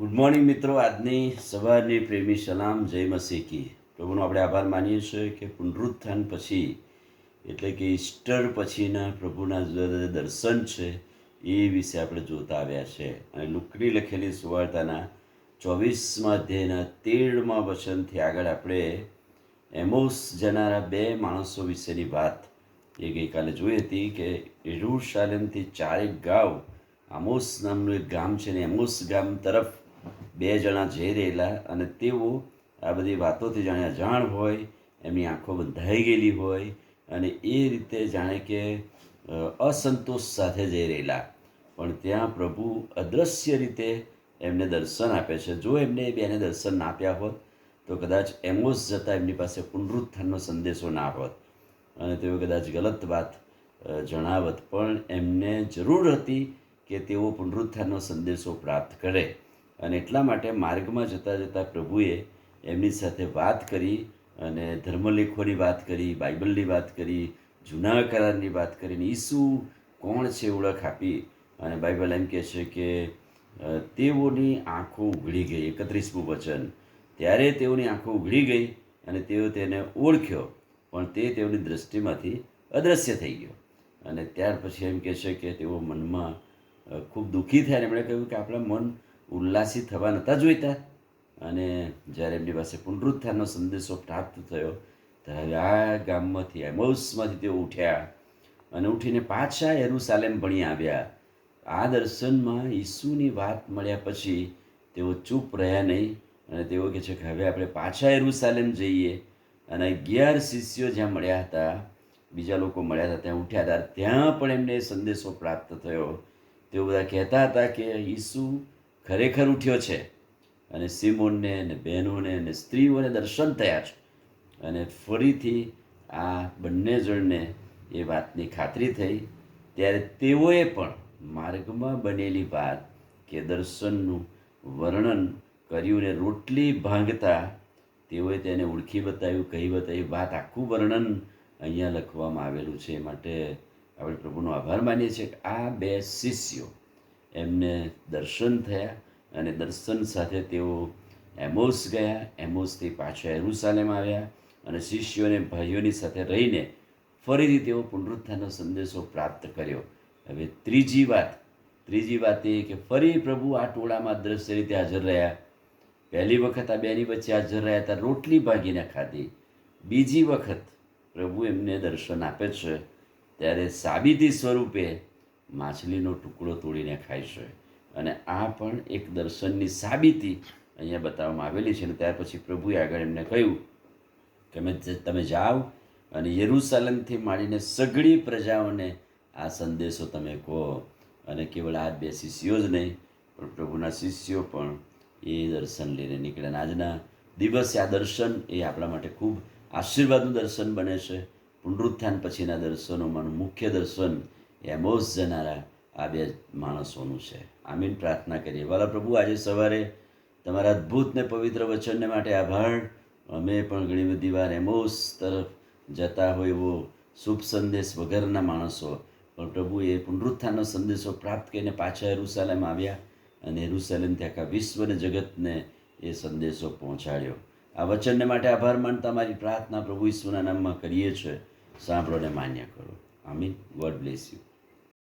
Good morning મિત્રો. આજની સવારની પ્રેમી સલામ, જય મસીહ કી. પ્રભુનો આપણે આભાર માનીએ છીએ કે પુનરુત્થાન પછી એટલે કે ઈસ્ટર પછીના પ્રભુના જે દર્શન છે એ વિશે આપણે જોતા આવ્યા છે. અને લુકની લખેલી સુવાર્તાના 24મા અધ્યાયના 13મા વચનથી આગળ આપણે એમોસ જનારા બે માણસો વિશેની વાત એ ગઈકાલે જોઈ હતી કે યરૂશાલેમથી 4 ગાંવ આમોસ નામનું એક ગામ છે ને એમોસ ગામ તરફ બે જણા જઈ રહેલા અને તેઓ આ બધી વાતોથી જાણે અજાણ હોય, એમની આંખો બંધાઈ ગયેલી હોય અને એ રીતે જાણે કે અસંતોષ સાથે જઈ રહેલા. પણ ત્યાં પ્રભુ અદૃશ્ય રીતે એમને દર્શન આપે છે. જો એમને એ બેને દર્શન ના આપ્યા હોત તો કદાચ એમોસ જતાં એમની પાસે પુનરુત્થાનનો સંદેશો ના હોત અને તેઓ કદાચ ગલત વાત જણાવત. પણ એમને જરૂર હતી કે તેઓ પુનરુત્થાનનો સંદેશો પ્રાપ્ત કરે અને એટલા માટે માર્ગમાં જતાં જતાં પ્રભુએ એમની સાથે વાત કરી અને ધર્મલેખોની વાત કરી, બાઇબલની વાત કરી, જૂના કરારની વાત કરીને ઈસુ કોણ છે ઓળખ આપી. અને બાઇબલ એમ કહે છે કે તેઓની આંખો ઉઘડી ગઈ. 31મું વચન, ત્યારે તેઓની આંખો ઉઘડી ગઈ અને તેઓ તેને ઓળખ્યો, પણ તે તેઓની દૃષ્ટિમાંથી અદૃશ્ય થઈ ગયો. અને ત્યાર પછી એમ કહે છે કે તેઓ મનમાં ખૂબ દુઃખી થયા. એમણે કહ્યું કે આપણા મન ઉલ્લાસિત થવા નહોતા જોઈતા. અને જ્યારે એમની પાસે પુનરુત્થાનનો સંદેશો પ્રાપ્ત થયો ત્યારે આ ગામમાંથી, એમોસમાંથી તેઓ ઉઠ્યા અને ઉઠીને પાછા યરૂશાલેમ ભણી આવ્યા. આ દર્શનમાં ઈસુની વાત મળ્યા પછી તેઓ ચૂપ રહ્યા નહીં અને તેઓ કહે છે કે હવે આપણે પાછા યરૂશાલેમ જઈએ. અને 11 શિષ્યો જ્યાં મળ્યા હતા, બીજા લોકો મળ્યા હતા, ત્યાં ઉઠ્યા હતા, ત્યાં પણ એમને એ સંદેશો પ્રાપ્ત થયો. તેઓ બધા કહેતા હતા કે ઈસુ ખરેખર ઉઠ્યો છે અને સિમોનને અને બહેનોને અને સ્ત્રીઓને દર્શન થયા છે. અને ફરીથી આ બંને જણને એ વાતની ખાતરી થઈ. ત્યારે તેઓએ પણ માર્ગમાં બનેલી વાત કે દર્શનનું વર્ણન કર્યું ને રોટલી ભાંગતા તેઓએ તેને ઓળખી બતાવ્યું, કહી બતાવ્યું. વાત આખું વર્ણન અહીંયા લખવામાં આવેલું છે. માટે આપણે પ્રભુનો આભાર માનીએ છીએ કે આ બે શિષ્યો, એમને દર્શન થયા અને દર્શન સાથે તેઓ એમોસ ગયા. એમોસથી પાછા યરૂશાલેમ આવ્યા અને શિષ્યોને ભાઈઓની સાથે રહીને ફરીથી તેઓ પુનરુત્થાનનો સંદેશો પ્રાપ્ત કર્યો. હવે ત્રીજી વાત એ કે ફરી પ્રભુ આ ટોળામાં અદૃશ્ય રીતે હાજર રહ્યા. પહેલી વખત આ બેની વચ્ચે હાજર રહ્યા હતા, રોટલી ભાંગીને ખાધી. બીજી વખત પ્રભુ એમને દર્શન આપે છે ત્યારે સાબિતી સ્વરૂપે માછલીનો ટુકડો તોડીને ખાય છે. અને આ પણ એક દર્શનની સાબિતી અહીંયા બતાવવામાં આવેલી છે. અને ત્યાર પછી પ્રભુએ આગળ એમને કહ્યું કે તમે જાઓ અને યરૂશાલેમથી માંડીને સઘળી પ્રજાઓને આ સંદેશો તમે કહો. અને કેવળ આ બે શિષ્યો જ નહીં, પણ પ્રભુના શિષ્યો પણ એ દર્શન લઈને નીકળ્યા. આજના દિવસે આ દર્શન એ આપણા માટે ખૂબ આશીર્વાદનું દર્શન બને છે. પુનરુત્થાન પછીના દર્શનોમાંનું મુખ્ય દર્શન એમોસ જનારા આ બે માણસોનું છે. આમીન. પ્રાર્થના કરીએ. વાલા પ્રભુ, આજે સવારે તમારા અદ્ભુત ને પવિત્ર વચનને માટે આભાર. અમે પણ ઘણી બધી વાર એમોસ તરફ જતા હોય એવો શુભ સંદેશ વગરના માણસો, પણ પ્રભુ એ પુનરુત્થાનનો સંદેશો પ્રાપ્ત કરીને પાછા યરૂશાલેમ આવ્યા અને યરૂશાલેમથી આખા વિશ્વને, જગતને એ સંદેશો પહોંચાડ્યો. આ વચનને માટે આભાર માનતા મારી પ્રાર્થના પ્રભુ ઈસુના નામમાં કરીએ છીએ. સાંભળો ને માન્ય કરો. આમીન. God bless you.